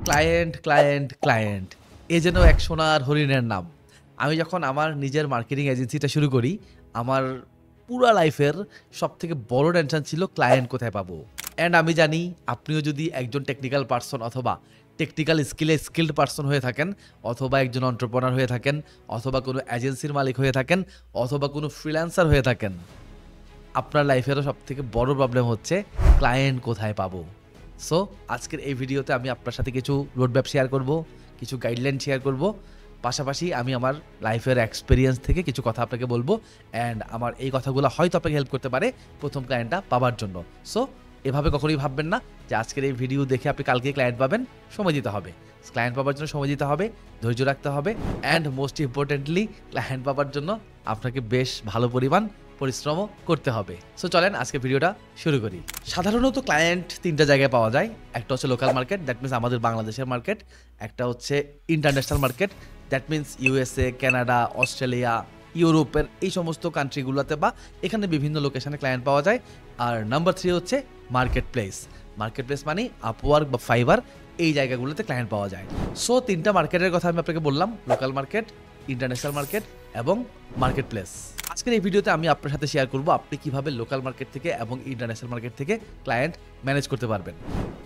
Client, client, client. এ যেন এক সোনার হরিণের নাম। আমি যখন আমার নিজের মার্কেটিং এজেন্সিটা শুরু করি, আমার পুরা লাইফের সবথেকে বড় টেনশন ছিল ক্লায়েন্ট কোথায় পাবো? অ্যান্ড আমি জানি আপনিও যদি একজন টেকনিক্যাল পারসন অথবা টেকনিক্যাল স্কিলড পারসন হয়ে থাকেন, অথবা একজন এন্টারপ্রেনার হয়ে থাকেন, অথবা কোনো এজেন্সির মালিক হয়ে থাকেন, অথবা কোনো ফ্রিল্যান্সার হয়ে থাকেন, আপনার লাইফেরও সবথেকে বড় প্রবলেম হচ্ছে ক্লায়েন্ট কোথায় পাবো। সো আজকের এই ভিডিওতে আমি আপনার সাথে কিছু রোডম্যাপ শেয়ার করব, কিছু গাইডলাইন শেয়ার করব, পাশাপাশি আমি আমার লাইফের এক্সপিরিয়েন্স থেকে কিছু কথা আপনাকে বলবো। অ্যান্ড আমার এই কথাগুলো হয়তো আপনাকে হেল্প করতে পারে প্রথম ক্লায়েন্টটা পাওয়ার জন্য। সো এভাবে কখনোই ভাববেন না যে আজকের এই ভিডিও দেখে আপনি কালকে ক্লায়েন্ট পাবেন। সময় দিতে হবে, ক্লায়েন্ট পাওয়ার জন্য সময় দিতে হবে, ধৈর্য রাখতে হবে, অ্যান্ড মোস্ট ইম্পর্টেন্টলি ক্লায়েন্ট পাওয়ার জন্য আপনাকে বেশ ভালো পরিমাণ পরিশ্রমও করতে হবে। সো চলেন আজকে ভিডিওটা শুরু করি। সাধারণত ক্লায়েন্ট তিনটা জায়গায় পাওয়া যায়। একটা হচ্ছে লোকাল মার্কেট, দ্যাট মিনস আমাদের বাংলাদেশের মার্কেট। একটা হচ্ছে international market, that means USA, Canada, Australia, ইউরোপের এই সমস্ত কান্ট্রিগুলোতে বা এখানে বিভিন্ন লোকেশনে ক্লায়েন্ট পাওয়া যায়। আর নাম্বার 3 হচ্ছে মার্কেট প্লেস। মার্কেট প্লেস মানে আপওয়ার্ক বা ফাইবার, এই জায়গাগুলোতে ক্লায়েন্ট পাওয়া যায়। সো তিনটা মার্কেটের কথা আমি আপনাকে বললাম, লোকাল মার্কেট, ইন্টারন্যাশনাল মার্কেট এবং মার্কেট প্লেস। আজকের এই ভিডিওতে আমি আপনার সাথে শেয়ার করব আপনি কিভাবে লোকাল মার্কেট থেকে এবং ইন্টারন্যাশনাল মার্কেট থেকে ক্লায়েন্ট ম্যানেজ করতে পারবেন।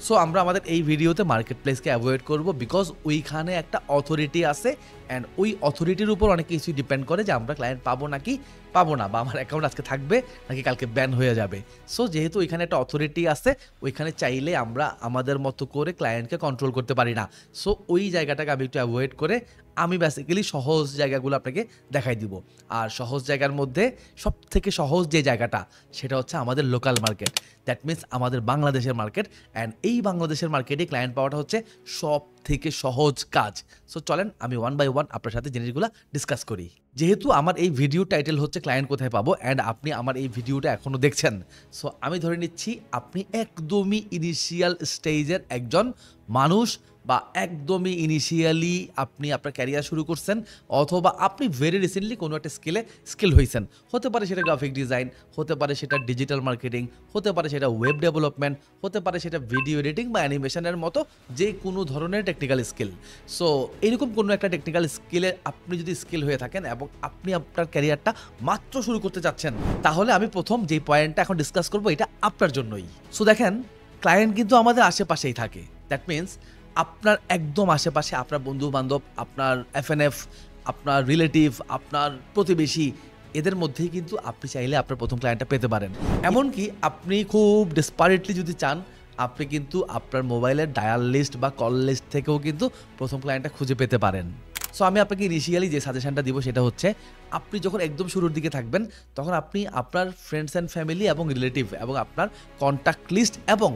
সো আমরা আমাদের এই ভিডিওতে মার্কেট প্লেসকে অ্যাভয়েড করব, বিকজ ওইখানে একটা অথরিটি আছে অ্যান্ড ওই অথরিটির উপর অনেক কিছু ডিপেন্ড করে যে আমরা ক্লায়েন্ট পাবো নাকি পাবো না, বা আমার অ্যাকাউন্ট আজকে থাকবে নাকি কালকে ব্যান হয়ে যাবে। সো যেহেতু ওইখানে একটা অথরিটি আছে, ওইখানে চাইলে আমরা আমাদের মতো করে ক্লায়েন্টকে কন্ট্রোল করতে পারি না। সো ওই জায়গাটাকে আমি একটু অ্যাভয়েড করে আমি বেসিক্যালি সহজ জায়গাগুলো আপনাকে দেখাই দিব। আর সহজ জায়গার মধ্যে সব থেকে সহজ যে জায়গাটা সেটা হচ্ছে আমাদের লোকাল মার্কেট, দ্যাট মিনস আমাদের বাংলাদেশের মার্কেট। অ্যান্ড এই বাংলাদেশের মার্কেটে ক্লায়েন্ট পাওয়াটা হচ্ছে সব থেকে সহজ কাজ। সো চলেন আমি ওয়ান বাই ওয়ান আপনার সাথে জিনিসগুলো ডিসকাস করি। যেহেতু আমার এই ভিডিও টাইটেল হচ্ছে ক্লায়েন্ট কোথায় পাবো, অ্যান্ড আপনি আমার এই ভিডিওটা এখনও দেখছেন, সো আমি ধরে নিচ্ছি আপনি একদমই ইনিশিয়াল স্টেজের একজন মানুষ, বা একদমই ইনিশিয়ালি আপনি আপনার ক্যারিয়ার শুরু করছেন, অথবা আপনি ভেরি রিসেন্টলি কোনো একটা স্কিল হয়েছেন। হতে পারে সেটা গ্রাফিক ডিজাইন, হতে পারে সেটা ডিজিটাল মার্কেটিং, হতে পারে সেটা ওয়েব ডেভেলপমেন্ট, হতে পারে সেটা ভিডিও এডিটিং বা অ্যানিমেশনের মতো যে কোনো ধরনের টেকনিক্যাল স্কিল। সো এরকম কোনো একটা টেকনিক্যাল স্কিলে আপনি যদি স্কিল হয়ে থাকেন এবং আপনি আপনার ক্যারিয়ারটা মাত্র শুরু করতে চাচ্ছেন, তাহলে আমি প্রথম যে পয়েন্টটা এখন ডিসকাস করবো এটা আপনার জন্যই। সো দেখেন, ক্লায়েন্ট কিন্তু আমাদের আশেপাশেই থাকে। দ্যাট মিনস আপনার একদম আশেপাশে আপনার বন্ধু বান্ধব, আপনার এফএনএফ, আপনার রিলেটিভ, আপনার প্রতিবেশী, এদের মধ্যেই কিন্তু আপনি চাইলে আপনার প্রথম ক্লায়েন্টটা পেতে পারেন। এমনকি আপনি খুব ডেসপারেটলি যদি চান, আপনি কিন্তু আপনার মোবাইলের ডায়াল লিস্ট বা কল লিস্ট থেকেও কিন্তু প্রথম ক্লায়েন্টটা খুঁজে পেতে পারেন। সো আমি আপনাকে ইনিশিয়ালি যে সাজেশনটা দিব সেটা হচ্ছে, আপনি যখন একদম শুরুর দিকে থাকবেন তখন আপনি আপনার ফ্রেন্ডস অ্যান্ড ফ্যামিলি এবং রিলেটিভ এবং আপনার কন্ট্যাক্ট লিস্ট এবং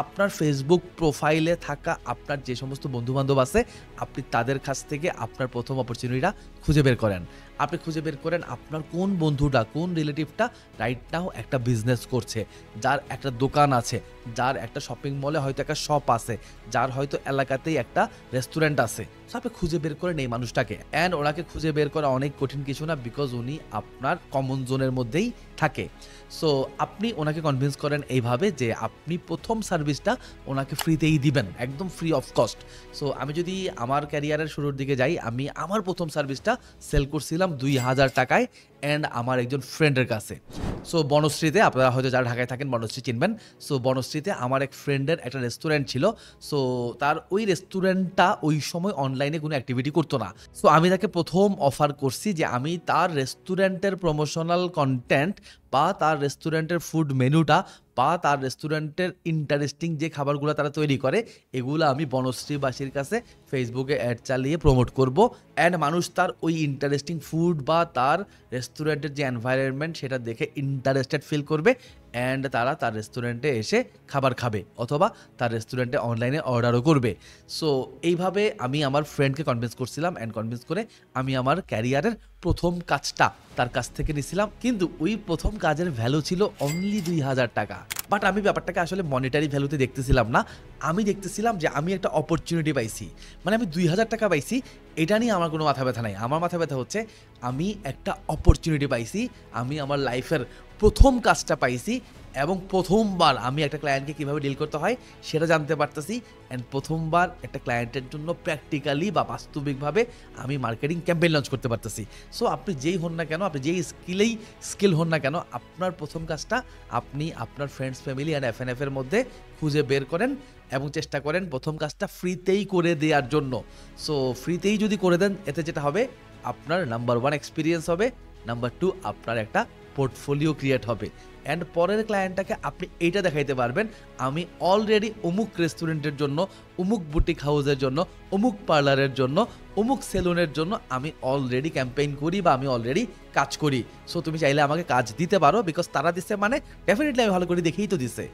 আপনার ফেসবুক প্রোফাইলে থাকা আপনার যে সমস্ত বন্ধুবান্ধব আছে, আপনি তাদের কাছ থেকে আপনার প্রথম অপরচুনিটিটা খুঁজে বের করেন। আপনি খুঁজে বের করেন আপনার কোন বন্ধুটা, কোন রিলেটিভটা রাইট নাও একটা বিজনেস করছে, যার একটা দোকান আছে, যার একটা শপিং মলে হয়তো একটা শপ আছে, যার হয়তো এলাকাতেই একটা রেস্টুরেন্ট আছে। সো আপনি খুঁজে বের করেন এই মানুষটাকে। অ্যান্ড ওনাকে খুঁজে বের করা অনেক কঠিন কিছু না, বিকজ উনি আপনার কমন জোনের মধ্যেই থাকে। সো আপনি ওনাকে কনভিন্স করেন এইভাবে যে আপনি প্রথম সার্ভিসটা ওনাকে ফ্রিতেই দিবেন, একদম ফ্রি অফ কস্ট। সো আমি যদি আমার ক্যারিয়ারের শুরুর দিকে যাই, আমি আমার প্রথম সার্ভিসটা সেল করছিলাম 2000 টাকায়, অ্যান্ড আমার একজন ফ্রেন্ডের কাছে। সো বনশ্রীতে, আপনারা হয়তো যারা ঢাকায় থাকেন বনশ্রী চিনবেন। সো বনশ্রীতে আমার এক ফ্রেন্ডের একটা রেস্টুরেন্ট ছিল। সো তার ওই রেস্টুরেন্টটা ওই সময় অনলাইনে কোনো অ্যাক্টিভিটি করতো না। সো আমি তাকে প্রথম অফার করছি যে আমি তার রেস্টুরেন্টের প্রমোশনাল কন্টেন্ট বা তার রেস্টুরেন্টের ফুড মেনুটা বা তার রেস্টুরেন্টের ইন্টারেস্টিং যে খাবারগুলো তারা তৈরি করে, এগুলো আমি বনশ্রীবাসীর কাছে ফেসবুকে অ্যাড চালিয়ে প্রমোট করব। অ্যান্ড মানুষ তার ওই ইন্টারেস্টিং ফুড বা তার রেস্টুরেন্টের যে এনভায়রনমেন্ট সেটা দেখে ইন্টারেস্টেড ফিল করবে, অ্যান্ড তারা তার রেস্টুরেন্টে এসে খাবার খাবে অথবা তার রেস্টুরেন্টে অনলাইনে অর্ডারও করবে। সো এইভাবে আমি আমার ফ্রেন্ডকে কনভিন্স করছিলাম, অ্যান্ড কনভিন্স করে আমি আমার ক্যারিয়ারের প্রথম কাজটা তার কাছ থেকে নিয়েছিলাম। কিন্তু ওই প্রথম কাজের ভ্যালু ছিল অনলি 2000 টাকা। বাট আমি ব্যাপারটাকে আসলে মনিটারি ভ্যালুতে দেখতেছিলাম না, আমি দেখতেছিলাম যে আমি একটা অপরচুনিটি পাইছি। মানে আমি 2000 টাকা পাইছি, এটা নিয়ে আমার কোনো মাথা ব্যথা নাই। আমার মাথা ব্যথা হচ্ছে আমি একটা অপরচুনিটি পাইছি, আমি আমার লাইফের প্রথম কাজটা পাইছি, এবং প্রথমবার আমি একটা ক্লায়েন্টকে কীভাবে ডিল করতে হয় সেটা জানতে পারতেছি। অ্যান্ড প্রথমবার একটা ক্লায়েন্টের জন্য প্র্যাকটিক্যালি বা বাস্তবিকভাবে আমি মার্কেটিং ক্যাম্পেইন লঞ্চ করতে পারতেছি। সো আপনি যেই হন না কেন, আপনি যেই স্কিল হন না কেন, আপনার প্রথম কাজটা আপনি আপনার ফ্রেন্ডস, ফ্যামিলি অ্যান্ড এফএনএফ এর মধ্যে খুঁজে বের করেন এবং চেষ্টা করেন প্রথম কাজটা ফ্রিতেই করে দেওয়ার জন্য। সো ফ্রিতেই যদি করে দেন, এতে যেটা হবে আপনার নাম্বার 1 এক্সপিরিয়েন্স হবে, নাম্বার 2 আপনার একটা পোর্টফোলিও ক্রিয়েট হবে। অ্যান্ড পরের ক্লায়েন্টটাকে আপনি এইটা দেখাইতে পারবেন, আমি অলরেডি অমুক রেস্টুরেন্টের জন্য, অমুক বুটিক হাউসের জন্য, অমুক পার্লারের জন্য, অমুক সেলুনের জন্য আমি অলরেডি ক্যাম্পেইন করি বা আমি অলরেডি কাজ করি। সো তুমি চাইলে আমাকে কাজ দিতে পারো, বিকজ তারা দিচ্ছে মানে ডেফিনেটলি আমি ভালো করে দেখেই তো দিছে।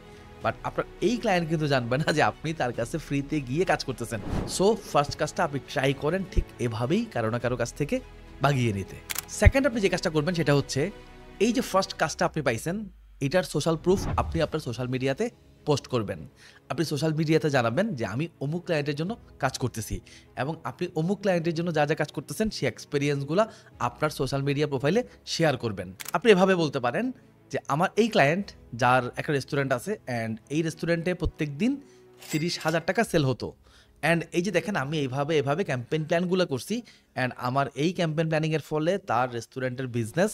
বাট আপনার এই ক্লায়েন্ট কিন্তু জানবে না যে আপনি তার কাছে ফ্রিতে গিয়ে কাজ করতেছেন। সো ফার্স্ট কাজটা আপনি ট্রাই করেন ঠিক এভাবেই কারো না কারো কাছ থেকে বাগিয়ে নিতে। সেকেন্ড আপনি যে কাজটা করবেন সেটা হচ্ছে, এই যে ফার্স্ট কাজটা আপনি পাইছেন, এটার সোশ্যাল প্রুফ আপনি আপনার সোশ্যাল মিডিয়াতে পোস্ট করবেন। আপনি সোশ্যাল মিডিয়াতে জানাবেন যে আমি অমুক ক্লায়েন্টের জন্য কাজ করতেছি, এবং আপনি অমুক ক্লায়েন্টের জন্য যা যা কাজ করতেছেন সেই এক্সপিরিয়েন্সগুলো আপনার সোশ্যাল মিডিয়া প্রোফাইলে শেয়ার করবেন। আপনি এভাবে বলতে পারেন যে আমার এই ক্লায়েন্ট যার একটা রেস্টুরেন্ট আছে, অ্যান্ড এই রেস্টুরেন্টে প্রত্যেক দিন 30,000 টাকা সেল হতো। অ্যান্ড এই যে দেখেন আমি এভাবে ক্যাম্পেইন প্ল্যানগুলো করছি, অ্যান্ড আমার এই ক্যাম্পেইন প্ল্যানিংয়ের ফলে তার রেস্টুরেন্টের বিজনেস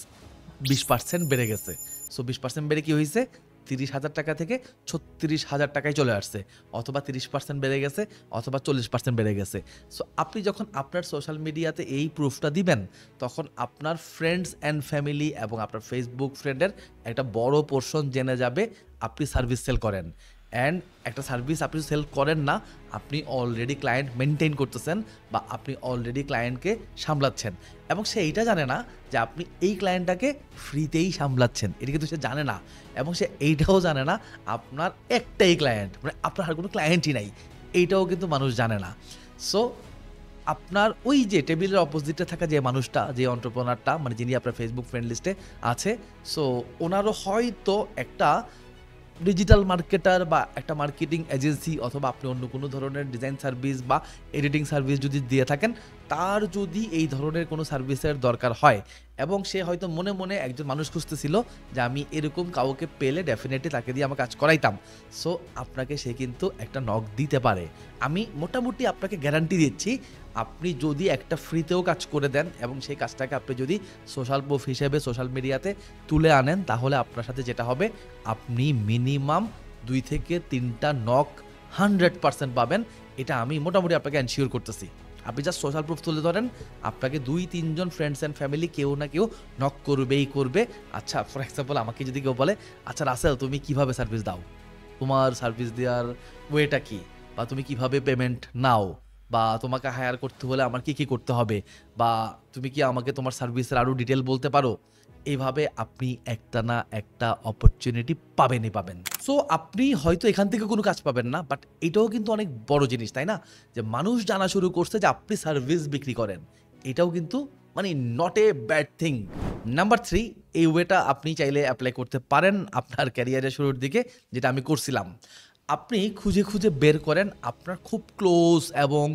20% বেড়ে গেছে। সো 20% বেড়ে কি হয়েছে, 30,000 টাকা থেকে 36,000 টাকায় চলে আসছে, অথবা 30% বেড়ে গেছে, অথবা 40% বেড়ে গেছে। সো আপনি যখন আপনার সোশ্যাল মিডিয়াতে এই প্রুফটা দিবেন, তখন আপনার ফ্রেন্ডস অ্যান্ড ফ্যামিলি এবং আপনার ফেসবুক ফ্রেন্ডের একটা বড় পোর্শন জেনে যাবে আপনি সার্ভিস সেল করেন। অ্যান্ড একটা সার্ভিস আপনি সেল করেন না, আপনি অলরেডি ক্লায়েন্ট মেনটেন করতেছেন বা আপনি অলরেডি ক্লায়েন্টকে সামলাচ্ছেন, এবং সে এইটা জানে না যে আপনি এই ক্লায়েন্টটাকে ফ্রিতেই সামলাচ্ছেন, এটা কিন্তু সে জানে না। এবং সে এইটাও জানে না আপনার একটাই ক্লায়েন্ট, মানে আপনার আর কোনো ক্লায়েন্টই নাই, এইটাও কিন্তু মানুষ জানে না। সো আপনার ওই যে টেবিলের অপোজিটে থাকা যে মানুষটা, যে এন্টারপ্রেনারটা, মানে যিনি আপনার ফেসবুক ফ্রেন্ড লিস্টে আছে, সো ওনারও হয়তো একটা ডিজিটাল মার্কেটার বা একটা মার্কেটিং এজেন্সি অথবা আপনি অন্য কোনো ধরনের ডিজাইন সার্ভিস বা এডিটিং সার্ভিস যদি দিয়ে থাকেন, তার যদি এই ধরনের কোনো সার্ভিসের দরকার হয়, এবং সে হয়তো মনে মনে একজন মানুষ খুঁজতেছিল যে আমি এরকম কাউকে পেলে ডেফিনেটলি তাকে দিয়ে আমার কাজ করাইতাম, সো আপনাকে সে কিন্তু একটা নক দিতে পারে। আমি মোটামুটি আপনাকে গ্যারান্টি দিচ্ছি, আপনি যদি একটা ফ্রিতেও কাজ করে দেন এবং সেই কাজটাকে আপনি যদি সোশ্যাল প্রুফ হিসেবে সোশ্যাল মিডিয়াতে তুলে আনেন, তাহলে আপনার সাথে যেটা হবে, আপনি মিনিমাম 2 থেকে 3টা নক 100% পাবেন। এটা আমি মোটামুটি আপনাকে এনশিওর করতেছি। আপনি জাস্ট সোশ্যাল প্রুফ তুলে ধরেন, আপনাকে 2-3 জন ফ্রেন্ডস অ্যান্ড ফ্যামিলি কেউ না কেউ নক করবেই করবে। আচ্ছা, ফর এক্সাম্পল আমাকে যদি কেউ বলে, আচ্ছা রাসেল তুমি কিভাবে সার্ভিস দাও, তোমার সার্ভিস দেওয়ার ওয়েটা কি, বা তুমি কিভাবে পেমেন্ট নাও, বা তোমাকে হায়ার করতে হলে আমার কি কি করতে হবে, বা তুমি কি আমাকে তোমার সার্ভিসের আরও ডিটেল বলতে পারো, এইভাবে আপনি একটা না একটা অপরচুনিটি পাবেনই পাবেন। সো আপনি হয়তো এখান থেকে কোনো কাজ পাবেন না, বাট এটাও কিন্তু অনেক বড় জিনিস, তাই না? যে মানুষ জানা শুরু করছে যে আপনি সার্ভিস বিক্রি করেন, এটাও কিন্তু মানে not a bad thing. Number 3, এই ওয়েটা আপনি চাইলে অ্যাপ্লাই করতে পারেন আপনার ক্যারিয়ারের শুরুর দিকে, যেটা আমি করছিলাম। আপনি খুঁজে খুঁজে বের করেন আপনার খুব ক্লোজ এবং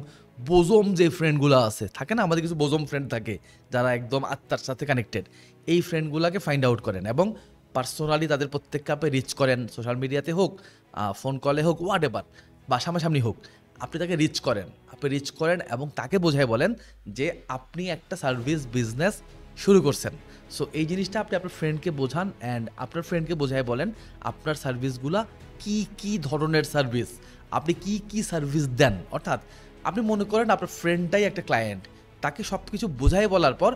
বোজম যে ফ্রেন্ডগুলো আছে, থাকে না আমাদের কিছু বোজম ফ্রেন্ড থাকে যারা একদম আত্মার সাথে কানেক্টেড, এই ফ্রেন্ডগুলোকে ফাইন্ড আউট করেন এবং পার্সোনালি তাদের প্রত্যেককে আপনি রিচ করেন, সোশ্যাল মিডিয়াতে হোক, ফোন কলে হোক, হোয়াট এভার, বা সামনাসামনি হোক, আপনি তাকে রিচ করেন। আপনি রিচ করেন এবং তাকে বোঝায় বলেন যে আপনি একটা সার্ভিস বিজনেস শুরু করছেন। সো এই জিনিসটা আপনি আপনার ফ্রেন্ডকে বোঝান, অ্যান্ড আপনার ফ্রেন্ডকে বোঝায় বলেন আপনার সার্ভিসগুলা কি কি ধরনের সার্ভিস, আপনি কি কি সার্ভিস দেন। অর্থাৎ আপনি মনে করেন আপনার ফ্রেন্ডটাই একটা ক্লায়েন্ট, তাকে সব কিছু বোঝাই বলার পর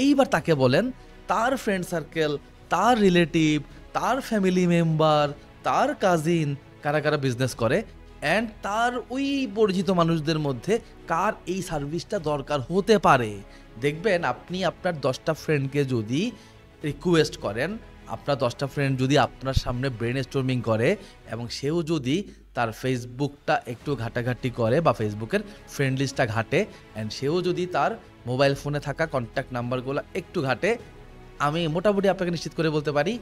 এইবার তাকে বলেন তার ফ্রেন্ড সার্কেল, তার রিলেটিভ, তার ফ্যামিলি মেম্বার, তার কাজিন কারা কারা বিজনেস করে, অ্যান্ড তার ওই পরিচিত মানুষদের মধ্যে কার এই সার্ভিসটা দরকার হতে পারে। দেখবেন আপনি আপনার 10টা ফ্রেন্ডকে যদি রিকোয়েস্ট করেন, আপনার 10টা ফ্রেন্ড যদি আপনার সামনে ব্রেন স্টর্মিং করে এবং সেও যদি তার ফেসবুকটা একটু ঘাটাঘাটি করে বা ফেসবুকের ফ্রেন্ড লিস্টটা ঘাটে, অ্যান্ড সেও যদি তার মোবাইল ফোনে থাকা কন্ট্যাক্ট নাম্বারগুলো একটু ঘাটে, আমি মোটামুটি আপনাকে নিশ্চিত করে বলতে পারি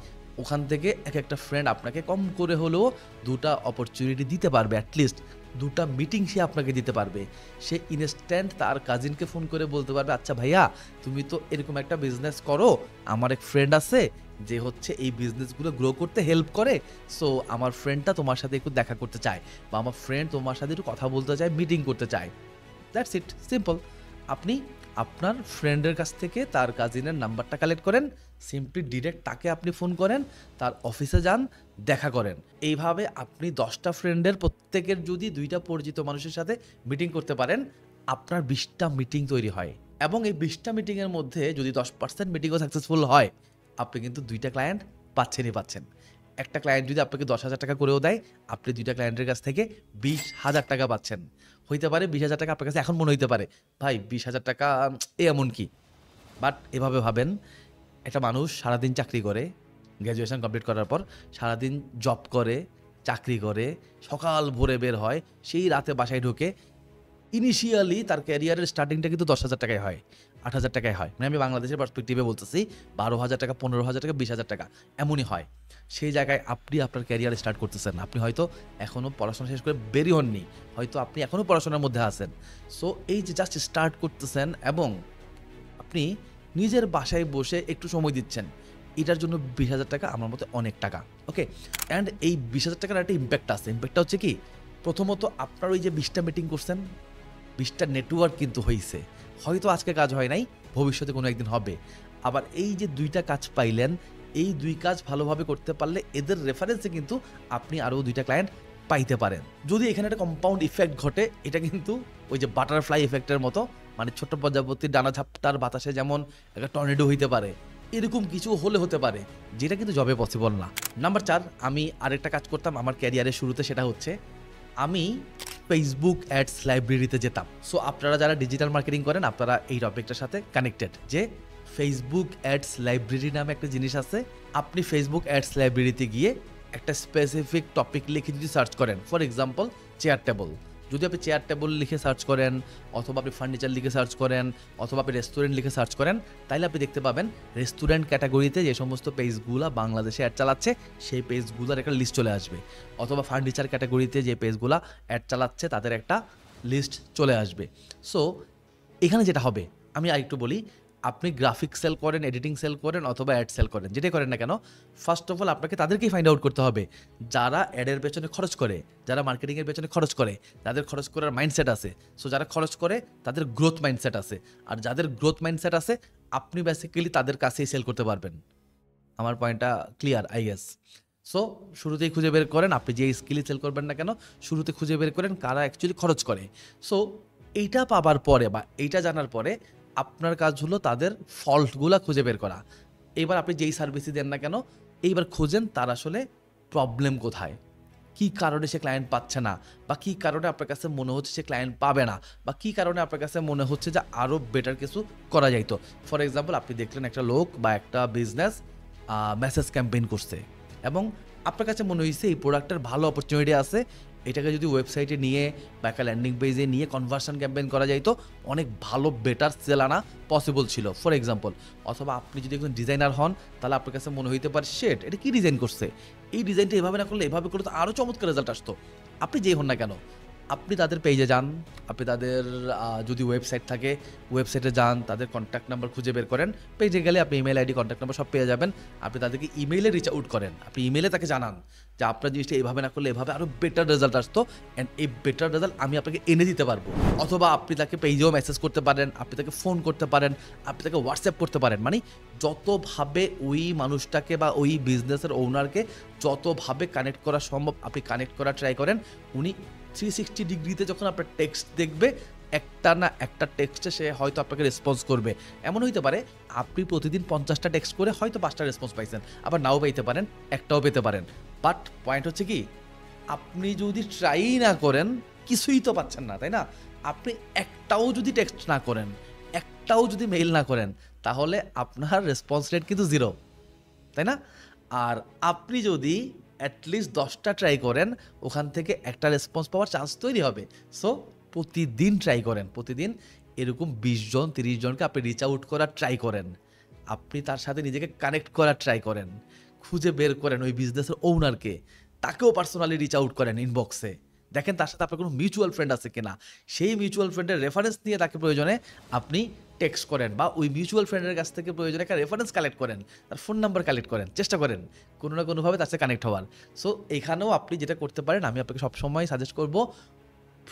ওখান থেকে এক একটা ফ্রেন্ড আপনাকে কম করে হলেও 2টা অপরচুনিটি দিতে পারবে, অ্যাটলিস্ট 2টা মিটিং সে আপনাকে দিতে পারবে। সে ইনস্ট্যান্ট তার কাজিনকে ফোন করে বলতে পারবে, আচ্ছা ভাইয়া তুমি তো এরকম একটা বিজনেস করো, আমার এক ফ্রেন্ড আছে যে হচ্ছে এই বিজনেসগুলো গ্রো করতে হেল্প করে, সো আমার ফ্রেন্ডটা তোমার সাথে একটু দেখা করতে চায়, বা আমার ফ্রেন্ড তোমার সাথে একটু কথা বলতে চায়, মিটিং করতে চায়। That's it, simple. আপনি আপনার ফ্রেন্ডের কাছ থেকে তার কাজিনের নাম্বারটা কালেক্ট করেন, সিম্পলি ডিরেক্ট তাকে আপনি ফোন করেন, তার অফিসে যান, দেখা করেন। এইভাবে আপনি 10টা ফ্রেন্ডের প্রত্যেকের যদি 2টা পরিচিত মানুষের সাথে মিটিং করতে পারেন, আপনার 20টা মিটিং তৈরি হয়। এবং এই 20টা মিটিংয়ের মধ্যে যদি 10% মিটিংও সাকসেসফুল হয়, আপনি কিন্তু 2টা ক্লায়েন্ট পাচ্ছেনই পাচ্ছেন। একটা ক্লায়েন্ট যদি আপনাকে 10,000 টাকা করেও দেয়, আপনি 2টা ক্লায়েন্টের কাছ থেকে 20,000 টাকা পাচ্ছেন। হইতে পারে 20,000 টাকা আপনার কাছে এখন মনে হইতে পারে ভাই 20,000 টাকা এমন কি, বাট এভাবে ভাবেন, একটা মানুষ সারাদিন চাকরি করে, গ্র্যাজুয়েশন কমপ্লিট করার পর সারাদিন জব করে, চাকরি করে, সকাল ভোরে বের হয়, সেই রাতে বাসায় ঢোকে। ইনিশিয়ালি তার ক্যারিয়ারের স্টার্টিংটা কিন্তু 10,000 টাকায় হয়, 8,000 টাকায় হয়। মানে আমি বাংলাদেশের পার্সপেক্টিভে বলতেছি, 12,000 টাকা, 15,000 টাকা, 20,000 টাকা এমনই হয়। সেই জায়গায় আপনি আপনার ক্যারিয়ার স্টার্ট করতেছেন, আপনি হয়তো এখনও পড়াশোনা শেষ করে বেরই হননি, হয়তো আপনি এখনও পড়াশোনার মধ্যে আছেন। সো এই যে জাস্ট স্টার্ট করতেছেন এবং আপনি নিজের বাসায় বসে একটু সময় দিচ্ছেন, এটার জন্য 20,000 টাকা আমার মতে অনেক টাকা। ওকে, অ্যান্ড এই 20,000 টাকার একটা ইম্প্যাক্ট আছে। ইম্প্যাক্টটা হচ্ছে কি, প্রথমত আপনার ওই যে 20টা মিটিং করছেন, 20টা নেটওয়ার্ক কিন্তু হইছে। হয়তো আজকে কাজ হয় নাই, ভবিষ্যতে কোনো একদিন হবে। আবার এই যে 2টা কাজ পাইলেন, এই 2 কাজ ভালোভাবে করতে পারলে এদের রেফারেন্সে কিন্তু আপনি আরও 2টা ক্লায়েন্ট পাইতে পারেন। যদি এখানে একটা কম্পাউন্ড ইফেক্ট ঘটে, এটা কিন্তু ওই যে বাটারফ্লাই ইফেক্টের মতো, মানে ছোট্ট প্রজাপতির ডানা ঝাপটার বাতাসে যেমন একটা টর্নেডো হইতে পারে, এরকম কিছু হলে হতে পারে, যেটা কিন্তু জবে পসিবল না। নাম্বার 4, আমি আরেকটা কাজ করতাম আমার ক্যারিয়ারের শুরুতে, সেটা হচ্ছে আমি ফেসবুক অ্যাডস লাইব্রেরিতে যেতাম। সো আপনারা যারা ডিজিটাল মার্কেটিং করেন, আপনারা এই টপিকটার সাথে কানেক্টেড, যে ফেসবুক অ্যাডস লাইব্রেরি নামে একটা জিনিস আছে। আপনি ফেসবুক অ্যাডস লাইব্রেরিতে গিয়ে একটা স্পেসিফিক টপিক লিখে যদি সার্চ করেন, ফর এক্সাম্পল চেয়ার টেবল, যদি আপনি চেয়ার টেবল লিখে সার্চ করেন, অথবা আপনি ফার্নিচার লিখে সার্চ করেন, অথবা আপনি রেস্টুরেন্ট লিখে সার্চ করেন, তাইলে আপনি দেখতে পাবেন রেস্টুরেন্ট ক্যাটাগরিতে যে সমস্ত পেজগুলো বাংলাদেশে অ্যাড চালাচ্ছে, সেই পেজগুলোর একটা লিস্ট চলে আসবে। অথবা ফার্নিচার ক্যাটাগরিতে যে পেজগুলো অ্যাড চালাচ্ছে, তাদের একটা লিস্ট চলে আসবে। সো এখানে যেটা হবে, আমি আরেকটু বলি, আপনি গ্রাফিক সেল করেন, এডিটিং সেল করেন, অথবা অ্যাড সেল করেন, যেটাই করেন না কেন, ফার্স্ট অফ অল আপনাকে তাদেরকেই ফাইন্ড আউট করতে হবে যারা অ্যাডের পেছনে খরচ করে, যারা মার্কেটিংয়ের পেছনে খরচ করে, তাদের খরচ করার মাইন্ডসেট আছে। সো যারা খরচ করে তাদের গ্রোথ মাইন্ডসেট আছে, আর যাদের গ্রোথ মাইন্ডসেট আছে, আপনি বেসিক্যালি তাদের কাছেই সেল করতে পারবেন। আমার পয়েন্টটা ক্লিয়ার, আই গেস। সো শুরুতেই খুঁজে বের করেন, আপনি যে স্কিলই সেল করবেন না কেন, শুরুতে খুঁজে বের করেন কারা অ্যাকচুয়ালি খরচ করে। সো এইটা পাবার পরে বা এইটা জানার পরে আপনার কাজ হলো তাদের ফল্টগুলো খুঁজে বের করা। এবার আপনি যেই সার্ভিসই দেন না কেন, এইবার খোঁজেন তার আসলে প্রবলেম কোথায়, কী কারণে সে ক্লায়েন্ট পাচ্ছে না, বা কী কারণে আপনার কাছে মনে হচ্ছে সে ক্লায়েন্ট পাবে না, বা কী কারণে আপনার কাছে মনে হচ্ছে যে আরও বেটার কিছু করা যাইতো। ফর এক্সাম্পল, আপনি দেখলেন একটা লোক বা একটা বিজনেস মেসেজ ক্যাম্পেইন করছে, এবং আপনার কাছে মনে হয়েছে এই প্রোডাক্টের ভালো অপরচুনিটি আছে, এটাকে যদি ওয়েবসাইটে নিয়ে বা একটা ল্যান্ডিং পেজে নিয়ে কনভার্সন ক্যাম্পেইন করা যাইতো, অনেক ভালো বেটার সেল আনা পসিবল ছিল, ফর এক্সাম্পল। অথবা আপনি যদি একজন ডিজাইনার হন, তাহলে আপনার কাছে মনে হইতে পারে শেট এটা কী ডিজাইন করছে, এই ডিজাইনটা এভাবে না করলে এভাবে করলে তো আরও চমৎকার রেজাল্ট আসতো। আপনি যেই হন না কেন, আপনি তাদের পেজে যান, আপনি তাদের যদি ওয়েবসাইট থাকে ওয়েবসাইটে যান, তাদের কন্ট্যাক্ট নাম্বার খুঁজে বের করেন, পেজে গেলে আপনি ইমেল আইডি, কন্ট্যাক্ট নাম্বার সব পেয়ে যাবেন। আপনি তাদেরকে ইমেইলে রিচ আউট করেন, আপনি ইমেলে তাকে জানান যে আপনার জিনিসটা এইভাবে না করলে এভাবে আরও বেটার রেজাল্ট আসতো, অ্যান্ড এই বেটার রেজাল্ট আমি আপনাকে এনে দিতে পারবো। অথবা আপনি তাকে পেজেও মেসেজ করতে পারেন, আপনি তাকে ফোন করতে পারেন, আপনি তাকে হোয়াটসঅ্যাপ করতে পারেন, মানে যতভাবে ওই মানুষটাকে বা ওই বিজনেসের ওনারকে যতভাবে কানেক্ট করা সম্ভব আপনি কানেক্ট করা ট্রাই করেন। উনি 360 ডিগ্রিতে যখন আপনার টেক্সট দেখবে, একটা না একটা টেক্সটে সে হয়তো আপনাকে রেসপন্স করবে। এমন হইতে পারে আপনি প্রতিদিন 50টা টেক্সট করে হয়তো 5টা রেসপন্স পাইছেন, আবার নাও পাইতে পারেন, একটাও পেতে পারেন। বাট পয়েন্ট হচ্ছে কি, আপনি যদি ট্রাই না করেন কিছুই তো পাচ্ছেন না, তাই না? আপনি একটাও যদি টেক্সট না করেন, একটাও যদি মেইল না করেন, তাহলে আপনার রেসপন্স রেট কিন্তু 0, তাই না? আর আপনি যদি অ্যাটলিস্ট 10টা ট্রাই করেন, ওখান থেকে একটা রেসপন্স পাওয়ার চান্স তৈরি হবে। সো প্রতিদিন ট্রাই করেন, প্রতিদিন এরকম 20 জন 30 জনকে আপনি রিচ আউট করার ট্রাই করেন, আপনি তার সাথে নিজেকে কানেক্ট করার ট্রাই করেন, খুঁজে বের করেন ওই বিজনেসের ওনারকে, তাকেও পার্সোনালি রিচ আউট করেন ইনবক্সে, দেখেন তার সাথে আপনার কোনো মিউচুয়াল ফ্রেন্ড আছে কিনা, সেই মিউচুয়াল ফ্রেন্ডের রেফারেন্স নিয়ে তাকে প্রয়োজনে আপনি টেক্সট করেন, বা ওই মিউচুয়াল ফ্রেন্ডের কাছ থেকে প্রয়োজনে একটা রেফারেন্স কালেক্ট করেন, তার ফোন নাম্বার কালেক্ট করেন, চেষ্টা করেন কোনো না কোনোভাবে তার সাথে কানেক্ট হওয়ার। সো এখানেও আপনি যেটা করতে পারেন, আমি আপনাকে সবসময় সাজেস্ট করবো,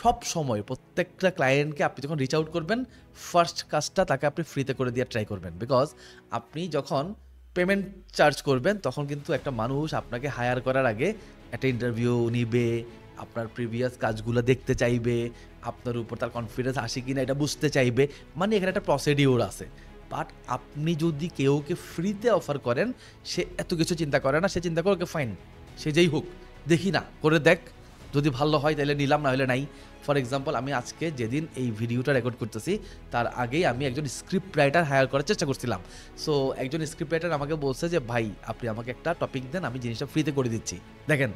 সব সময় প্রত্যেকটা ক্লায়েন্টকে আপনি যখন রিচ আউট করবেন, ফার্স্ট কাজটা তাকে আপনি ফ্রিতে করে দিয়ে ট্রাই করবেন। বিকজ আপনি যখন পেমেন্ট চার্জ করবেন তখন কিন্তু একটা মানুষ আপনাকে হায়ার করার আগে একটা ইন্টারভিউ নিবে, আপনার প্রিভিয়াস কাজগুলো দেখতে চাইবে, আপনার উপর তার কনফিডেন্স আসে কি না এটা বুঝতে চাইবে, মানে এখানে একটা প্রসিডিওর আছে। বাট আপনি যদি কেউকে ফ্রিতে অফার করেন, সে এত কিছু চিন্তা করে না, সে চিন্তা করে ওকে ফাইন, সে যেই হোক দেখি না করে দেখ, যদি ভালো হয় তাহলে নিলাম, না হলে নাই। ফর এক্সাম্পল, আমি আজকে যেদিন এই ভিডিওটা রেকর্ড করতেছি তার আগেই আমি একজন স্ক্রিপ্ট রাইটার হায়ার করার চেষ্টা করছিলাম। সো একজন স্ক্রিপ্ট রাইটার আমাকে বলছে যে ভাই আপনি আমাকে একটা টপিক দেন, আমি জিনিসটা ফ্রিতে করে দিচ্ছি। দেখেন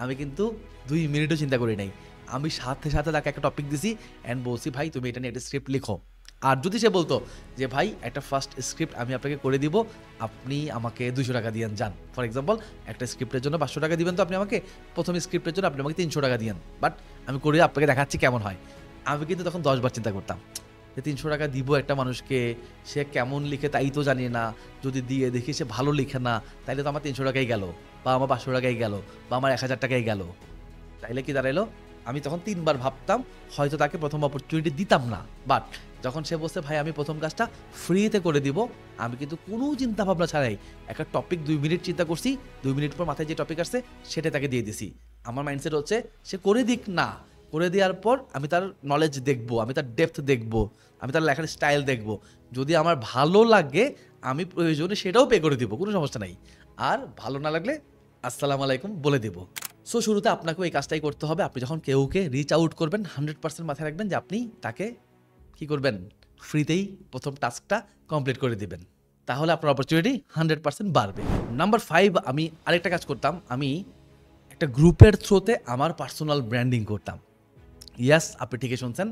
আমি কিন্তু 2 মিনিটও চিন্তা করি নাই, আমি সাথে সাথে তাকে একটা টপিক দিছি অ্যান্ড বলছি ভাই তুমি এটা নিয়ে একটা স্ক্রিপ্ট লিখো। আর যদি সে বলতো যে ভাই একটা ফার্স্ট স্ক্রিপ্ট আমি আপনাকে করে দিব, আপনি আমাকে 200 টাকা দিয়েন যান, ফর এক্সাম্পল একটা স্ক্রিপ্টের জন্য 500 টাকা দিবেন, তো আপনি আমাকে প্রথম স্ক্রিপ্টের জন্য আপনি আমাকে 300 টাকা দিয়েন, বাট আমি করে আপনাকে দেখাচ্ছি কেমন হয়। আমি কিন্তু তখন 10 বার চিন্তা করতাম যে 300 টাকা দিব একটা মানুষকে, সে কেমন লিখে তাই তো জানি না, যদি দিয়ে দেখি সে ভালো লিখে না, তাইলে তো আমার 300 টাকাই গেল, বা আমার 500 টাকাই গেল, বা আমার 1000 টাকাই গেল। তাইলে কি দাঁড়াইলো, আমি তখন 3 বার ভাবতাম, হয়তো তাকে প্রথম অপরচুনিটি দিতাম না। বাট যখন সে বলছে ভাই আমি প্রথম কাজটা ফ্রিতে করে দিব, আমি কিন্তু কোনো চিন্তা ভাবনা ছাড়াই একটা টপিক 2 মিনিট চিন্তা করছি, 2 মিনিট পর মাথায় যে টপিক আসছে সেটা তাকে দিয়ে দিছি। আমার মাইন্ডসেট হচ্ছে সে করে দিক না, করে দেওয়ার পর আমি তার নলেজ দেখবো, আমি তার ডেপথ দেখবো, আমি তার লেখার স্টাইল দেখবো, যদি আমার ভালো লাগে আমি প্রয়োজনে সেটাও পে করে দিব, কোনো সমস্যা নাই। আর ভালো না লাগলে আসসালামু আলাইকুম বলে দেবো। সো শুরুতে আপনাকেও এই কাজটাই করতে হবে। আপনি যখন কেউকে রিচ আউট করবেন 100% মাথায় রাখবেন যে আপনি তাকে কি করবেন, ফ্রিতেই প্রথম টাস্কটা কমপ্লিট করে দিবেন, তাহলে আপনার অপরচুনিটি 100% বাড়বে। নাম্বার 5, আমি আরেকটা কাজ করতাম, আমি একটা গ্রুপের থ্রুতে আমার পার্সোনাল ব্র্যান্ডিং করতাম। ইয়াস, আপনি ঠিকই শুনছেন,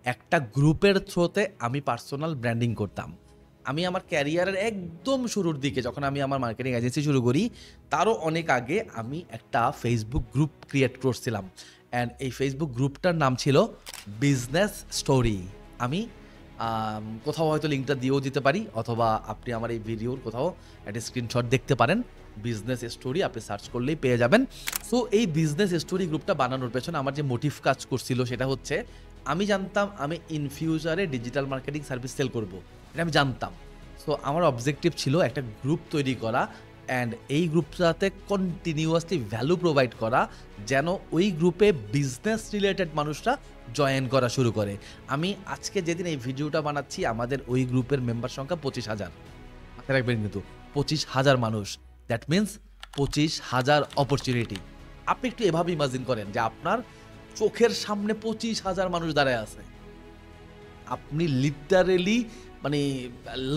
একটা গ্রুপের থ্রুতে আমি পার্সোনাল ব্র্যান্ডিং করতাম। আমি আমার ক্যারিয়ারের একদম শুরুর দিকে যখন আমি আমার মার্কেটিং এজেন্সি শুরু করি, তারও অনেক আগে আমি একটা ফেসবুক গ্রুপ ক্রিয়েট করছিলাম, অ্যান্ড এই ফেসবুক গ্রুপটার নাম ছিল বিজনেস স্টোরি। আমি কোথাও হয়তো লিঙ্কটা দিয়েও দিতে পারি, অথবা আপনি আমার এই ভিডিওর কোথাও একটা স্ক্রিনশট দেখতে পারেন, বিজনেস স্টোরি আপনি সার্চ করলেই পেয়ে যাবেন। সো এই বিজনেস স্টোরি গ্রুপটা বানানোর পেছনে আমার যে মোটিভ কাজ করছিল সেটা হচ্ছে, আমি জানতাম আমি ইন ফিউচারে ডিজিটাল মার্কেটিং সার্ভিস সেল করব, এটা আমি জানতাম। সো আমার অবজেক্টিভ ছিল একটা গ্রুপ তৈরি করা, অ্যান্ড এই গ্রুপটাতে কন্টিনিউয়াসলি ভ্যালু প্রোভাইড করা, যেন ওই গ্রুপে বিজনেস রিলেটেড মানুষরা জয়েন করা শুরু করে। আমি আজকে যেদিন এই ভিডিওটা বানাচ্ছি, আমাদের ওই গ্রুপের মেম্বার সংখ্যা 25,000, মাথায় রাখবেন কিন্তু 25,000 মানুষ, দ্যাট মিনস 25,000 অপরচুনিটি। আপনি একটু এভাবে ইমাজিন করেন যে আপনার চোখের সামনে 25,000 মানুষ দাঁড়ায় আছে, আপনি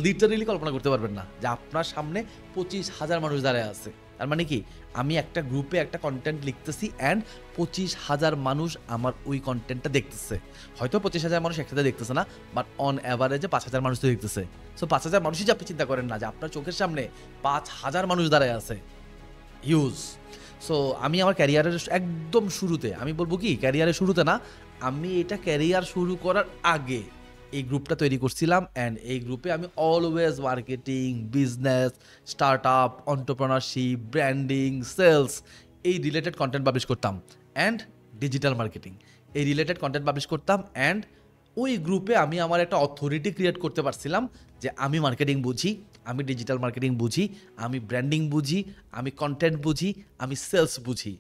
লিটারেলি কল্পনা করতে পারবেন না যে আপনার সামনে 25,000 মানুষ দাঁড়ায় আছে। তার মানে কি, আমি একটা গ্রুপে একটা কন্টেন্ট লিখতেছি অ্যান্ড 25,000 মানুষ আমার ওই কন্টেন্টটা দেখতেছে। হয়তো 25,000 মানুষ একসাথে দেখতেছে না, বাট অন অ্যাভারেজে 5,000 মানুষ তো দেখতেছে। সো 5,000 মানুষই যে আপনি চিন্তা করেন না যে আপনার চোখের সামনে 5,000 মানুষ দাঁড়ায় আছে, হিউজ। সো আমি আমার ক্যারিয়ারের একদম শুরুতে, আমি বলবো কি ক্যারিয়ারের শুরুতে না, আমি এটা ক্যারিয়ার শুরু করার আগে এই গ্রুপটা তৈরি করছিলাম, অ্যান্ড এই গ্রুপে আমি always marketing, business, start up, entrepreneurship, branding, sales এই রিলেটেড কন্টেন্ট পাবলিশ করতাম, অ্যান্ড ডিজিটাল মার্কেটিং এই রিলেটেড কন্টেন্ট পাবলিশ করতাম। অ্যান্ড ওই গ্রুপে আমি আমার একটা অথরিটি ক্রিয়েট করতে পারছিলাম যে আমি মার্কেটিং বুঝি, আমি ডিজিটাল মার্কেটিং বুঝি, আমি ব্র্যান্ডিং বুঝি, আমি কন্টেন্ট বুঝি, আমি সেলস বুঝি,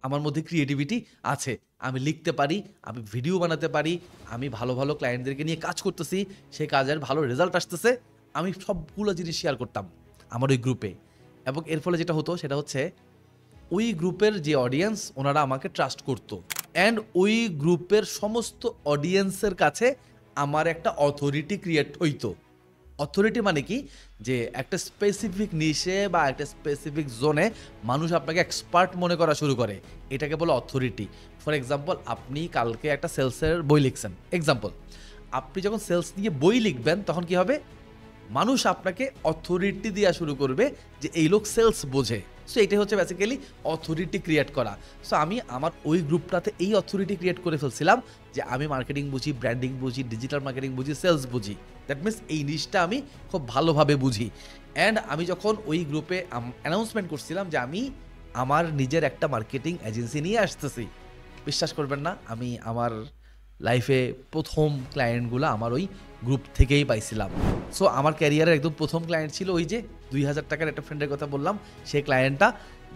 আমার মধ্যে ক্রিয়েটিভিটি আছে, আমি লিখতে পারি, আমি ভিডিও বানাতে পারি, আমি ভালো ভালো ক্লায়েন্টদেরকে নিয়ে কাজ করতেছি, সেই কাজের ভালো রেজাল্ট আসতেছে, আমি সবগুলো জিনিস শেয়ার করতাম আমার ওই গ্রুপে। এবং এর ফলে যেটা হতো সেটা হচ্ছে, ওই গ্রুপের যে অডিয়েন্স ওনারা আমাকে ট্রাস্ট করতো, অ্যান্ড ওই গ্রুপের সমস্ত অডিয়েন্সের কাছে আমার একটা অথরিটি ক্রিয়েট হইতো। অথরিটি মানে কি, যে একটা স্পেসিফিক নিশে বা একটা স্পেসিফিক জোনে মানুষ আপনাকে এক্সপার্ট মনে করা শুরু করে, এটাকে বলে অথরিটি। ফর এক্সাম্পল, আপনি কালকে একটা সেলসের বই লিখছেন, এক্সাম্পল, আপনি যখন সেলস নিয়ে বই লিখবেন তখন কি হবে, মানুষ আপনাকে অথরিটি দেওয়া শুরু করবে যে এই লোক সেলস বোঝে। সো এটাই হচ্ছে বেসিক্যালি অথরিটি ক্রিয়েট করা। সো আমি আমার ওই গ্রুপটাতে এই অথরিটি ক্রিয়েট করে ফেলছিলাম যে আমি মার্কেটিং বুঝি, ব্র্যান্ডিং বুঝি, ডিজিটাল মার্কেটিং বুঝি, সেলস বুঝি। দ্যাট মিনস এই জিনিসটা আমি খুব ভালোভাবে বুঝি। অ্যান্ড আমি যখন ওই গ্রুপে অ্যানাউন্সমেন্ট করছিলাম যে আমি আমার নিজের একটা মার্কেটিং এজেন্সি নিয়ে আসতেছি, বিশ্বাস করবেন না, আমি আমার লাইফে প্রথম ক্লায়েন্টগুলো আমার ওই গ্রুপ থেকেই পাইছিলাম। সো আমার ক্যারিয়ারের একদম প্রথম ক্লায়েন্ট ছিল ওই যে 2000 টাকার একটা ফ্রেন্ডের কথা বললাম, সেই ক্লায়েন্টটা।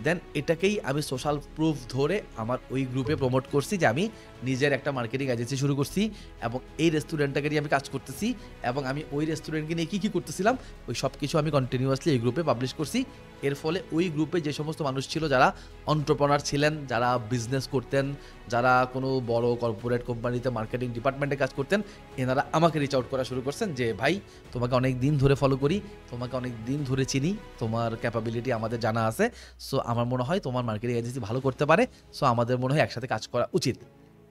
দেন এটাকেই আমি সোশ্যাল প্রুফ ধরে আমার ওই গ্রুপে প্রমোট করছি যে আমি নিজের একটা মার্কেটিং এজেন্সি শুরু করছি এবং এই রেস্টুরেন্টটাকে নিয়ে আমি কাজ করতেছি এবং আমি ওই রেস্টুরেন্টকে নিয়ে কী কী করতেছিলাম ওই সব কিছু আমি কন্টিনিউয়াসলি এই গ্রুপে পাবলিশ করছি। এর ফলে ওই গ্রুপে যে সমস্ত মানুষ ছিল যারা এন্টারপ্রেনার ছিলেন, যারা বিজনেস করতেন, যারা কোনো বড় কর্পোরেট কোম্পানিতে মার্কেটিং ডিপার্টমেন্টে কাজ করতেন, এনারা আমাকে রিচ আউট করা শুরু করছেন যে ভাই তোমাকে অনেক দিন ধরে ফলো করি, তোমাকে অনেক দিন ধরে চিনি, তোমার ক্যাপাবিলিটি আমাদের জানা আছে, সো আমার মনে হয় তোমার মার্কেটিং এজেন্সি ভালো করতে পারে, সো আমাদের মনে হয় একসাথে কাজ করা উচিত।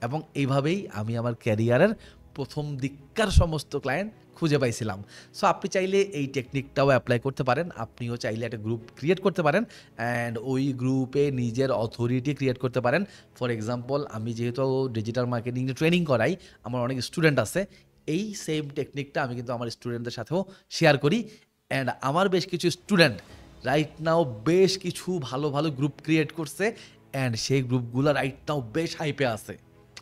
এবং এইভাবেই আমি আমার ক্যারিয়ারের প্রথম দিককার সমস্ত ক্লায়েন্ট খুঁজে পাইছিলাম। সো আপনি চাইলে এই টেকনিকটাও অ্যাপ্লাই করতে পারেন, আপনিও চাইলে একটা গ্রুপ ক্রিয়েট করতে পারেন অ্যান্ড ওই গ্রুপে নিজের অথরিটি ক্রিয়েট করতে পারেন। ফর এক্সাম্পল আমি যেহেতু ডিজিটাল মার্কেটিং ট্রেনিং করাই, আমার অনেক স্টুডেন্ট আছে, এই সেম টেকনিকটা আমি কিন্তু আমার স্টুডেন্টদের সাথেও শেয়ার করি। অ্যান্ড আমার বেশ কিছু স্টুডেন্ট রাইট নাও বেশ কিছু ভালো ভালো গ্রুপ ক্রিয়েট করছে অ্যান্ড সেই গ্রুপগুলো রাইট নাও বেশ হাইপে আছে।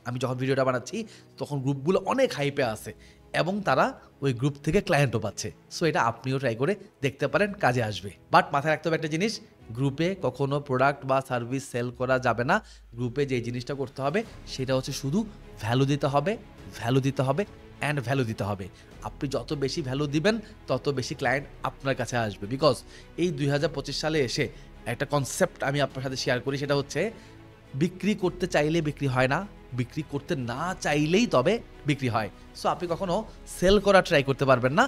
আমি যখন ভিডিওটা বানাচ্ছি তখন গ্রুপগুলো অনেক হাইপে আছে এবং তারা ওই গ্রুপ থেকে ক্লায়েন্টও পাচ্ছে। সো এটা আপনিও ট্রাই করে দেখতে পারেন, কাজে আসবে। বাট মাথায় রাখতে হবে একটা জিনিস, গ্রুপে কখনো প্রোডাক্ট বা সার্ভিস সেল করা যাবে না। গ্রুপে যে জিনিসটা করতে হবে সেটা হচ্ছে শুধু ভ্যালু দিতে হবে, ভ্যালু দিতে হবে অ্যান্ড ভ্যালু দিতে হবে। আপনি যত বেশি ভ্যালু দিবেন তত বেশি ক্লায়েন্ট আপনার কাছে আসবে। বিকজ এই 2025 সালে এসে একটা কনসেপ্ট আমি আপনার সাথে শেয়ার করি, সেটা হচ্ছে বিক্রি করতে চাইলে বিক্রি হয় না, বিক্রি করতে না চাইলেই তবে বিক্রি হয়। সো আপনি কখনো সেল করা ট্রাই করতে পারবেন না,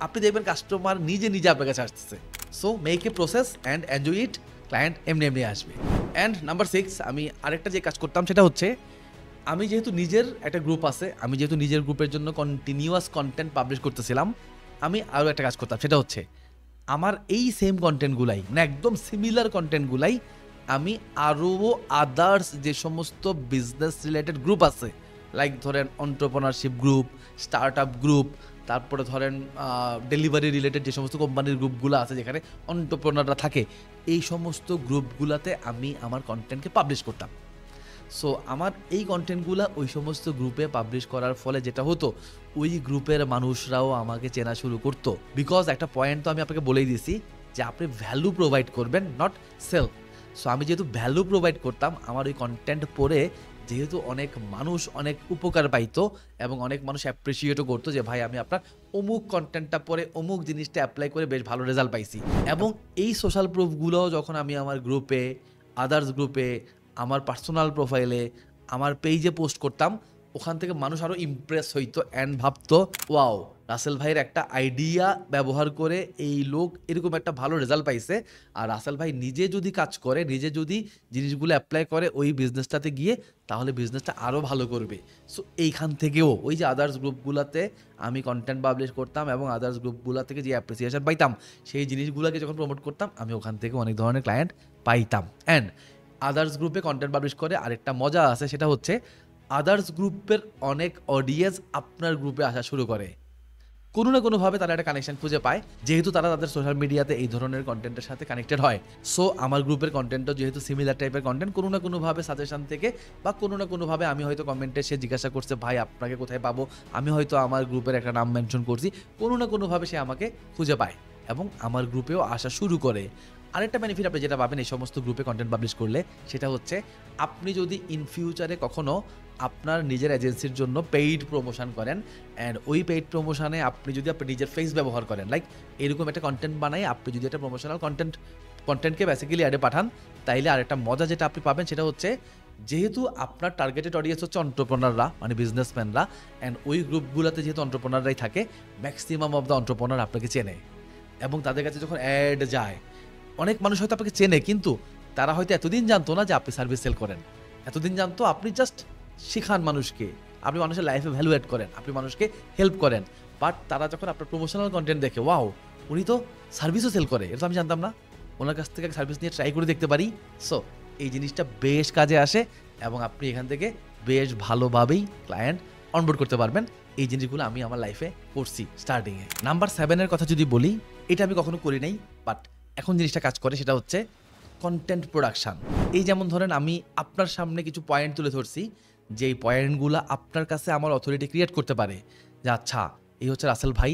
আপনি দেখবেন কাস্টমার নিজে নিজে আপনার কাছে আসতেছে। So make a process and enjoy it, client এমনি এমনি আসবে। অ্যান্ড নাম্বার 6, আমি আরেকটা যে কাজ করতাম সেটা হচ্ছে আমি যেহেতু নিজের একটা গ্রুপ আছে, আমি যেহেতু নিজের গ্রুপের জন্য কন্টিনিউয়াস কন্টেন্ট পাবলিশ করতেছিলাম, আমি আরও একটা কাজ করতাম, সেটা হচ্ছে আমার এই সেম কন্টেন্টগুলাই মানে একদম সিমিলার কন্টেন্টগুলাই আমি আরও আদার্স যে সমস্ত বিজনেস রিলেটেড গ্রুপ আছে, লাইক ধরেন entrepreneurship group, start up group, তারপরে ধরেন ডেলিভারি রিলেটেড যে সমস্ত কোম্পানির গ্রুপগুলো আছে যেখানে এন্টারপ্রেনাররা থাকে, এই সমস্ত গ্রুপগুলোতে আমি আমার কন্টেন্টকে পাবলিশ করতাম। সো আমার এই কন্টেন্টগুলো ওই সমস্ত গ্রুপে পাবলিশ করার ফলে যেটা হতো, ওই গ্রুপের মানুষরাও আমাকে চেনা শুরু করতো। বিকজ একটা পয়েন্ট তো আমি আপনাকে বলেই দিয়েছি যে আপনি ভ্যালু প্রোভাইড করবেন, নট সেল। সো আমি যেহেতু ভ্যালু প্রোভাইড করতাম, আমার ওই কন্টেন্ট পড়ে যেহেতু অনেক মানুষ অনেক উপকার পাইতো এবং অনেক মানুষ অ্যাপ্রিসিয়েটও করতো যে ভাই আমি আপনার অমুক কন্টেন্টটা পরে অমুক জিনিসটা অ্যাপ্লাই করে বেশ ভালো রেজাল্ট পাইছি। এবং এই সোশ্যাল প্রুফগুলো যখন আমি আমার গ্রুপে, আদার্স গ্রুপে, আমার পার্সোনাল প্রোফাইলে, আমার পেজে পোস্ট করতাম, ওখান থেকে মানুষ আরও ইমপ্রেস হইতো অ্যান্ড ভাবতো ওয়াও, রাসেল ভাইয়ের একটা আইডিয়া ব্যবহার করে এই লোক এরকম একটা ভালো রেজাল্ট পাইছে, আর রাসেল ভাই নিজে যদি কাজ করে, নিজে যদি জিনিসগুলো অ্যাপ্লাই করে ওই বিজনেসটাতে গিয়ে, তাহলে বিজনেসটা আরও ভালো করবে। সো এইখান থেকেও ওই যে আদার্স গ্রুপগুলোতে আমি কন্টেন্ট পাবলিশ করতাম এবং আদার্স গ্রুপগুলো থেকে যে অ্যাপ্রিসিয়েশন পাইতাম, সেই জিনিসগুলোকে যখন প্রমোট করতাম আমি ওখান থেকে অনেক ধরনের ক্লায়েন্ট পাইতাম। অ্যান্ড আদার্স গ্রুপে কন্টেন্ট পাবলিশ করে আরেকটা মজা আছে, সেটা হচ্ছে আদার্স গ্রুপের অনেক অডিয়েন্স আপনার গ্রুপে আসা শুরু করে। কোনো না কোনোভাবে তারা একটা কানেকশন খুঁজে পায়, যেহেতু তারা তাদের সোশ্যাল মিডিয়াতে এই ধরনের কন্টেন্টের সাথে কানেক্টেড হয়। সো আমার গ্রুপের কন্টেন্টও যেহেতু সিমিলার টাইপের কন্টেন্ট, কোনো না কোনোভাবে সাজেশন থেকে বা কোনো না কোনোভাবে আমি হয়তো কমেন্টে সে জিজ্ঞাসা করছে ভাই আপনাকে কোথায় পাবো, আমি হয়তো আমার গ্রুপের একটা নাম মেনশন করছি, কোনো না কোনোভাবে সে আমাকে খুঁজে পায় এবং আমার গ্রুপেও আসা শুরু করে। আরেকটা বেনিফিট আপনি যেটা পাবেন এই সমস্ত গ্রুপে কন্টেন্ট পাবলিশ করলে, সেটা হচ্ছে আপনি যদি ইন ফিউচারে কখনো আপনার নিজের এজেন্সির জন্য পেইড প্রমোশন করেন অ্যান্ড ওই পেইড প্রমোশনে আপনি যদি আপনি নিজের ফেস ব্যবহার করেন, লাইক এরকম একটা কন্টেন্ট বানাই আপনি যদি একটা প্রমোশনাল কন্টেন্টকে বেসিক্যালি অ্যাডে পাঠান, তাইলে আরেকটা মজা যেটা আপনি পাবেন সেটা হচ্ছে যেহেতু আপনার টার্গেটেড অডিয়েন্স হচ্ছে এন্টারপ্রেনাররা মানে বিজনেসম্যানরা, অ্যান্ড ওই গ্রুপগুলোতে যেহেতু এন্টারপ্রেনাররাই থাকে, ম্যাক্সিমাম অফ দ্য এন্টারপ্রেনার আপনাকে চেনে এবং তাদের কাছে যখন অ্যাড যায়, অনেক মানুষ হয়তো আপনাকে চেনে কিন্তু তারা হয়তো এতদিন জানতো না যে আপনি সার্ভিস সেল করেন, এতদিন জানতো আপনি জাস্ট শেখান মানুষকে, আপনি মানুষের লাইফে ভ্যালু অ্যাড করেন, আপনি মানুষকে হেল্প করেন। বাট তারা যখন আপনার প্রমোশনাল কন্টেন্ট দেখে ওয়াও উনি তো সার্ভিসও সেল করে, এটা তো আমি জানতাম না, ওনার কাছ থেকে সার্ভিস নিয়ে ট্রাই করে দেখতে পারি। সো এই জিনিসটা বেশ কাজে আসে এবং আপনি এখান থেকে বেশ ভালোভাবেই ক্লায়েন্ট অনবোর্ড করতে পারবেন। এই জিনিসগুলো আমি আমার লাইফে করছি স্টার্টিংয়ে। নাম্বার 7 এর কথা যদি বলি, এটা আমি কখনো করি নাই, বাট এখন জিনিসটা কাজ করে, সেটা হচ্ছে কন্টেন্ট প্রোডাকশান। এই যেমন ধরেন আমি আপনার সামনে কিছু পয়েন্ট তুলে ধরছি, যেই পয়েন্টগুলো আপনার কাছে আমার অথরিটি ক্রিয়েট করতে পারে যে আচ্ছা এই হচ্ছে রাসেল ভাই,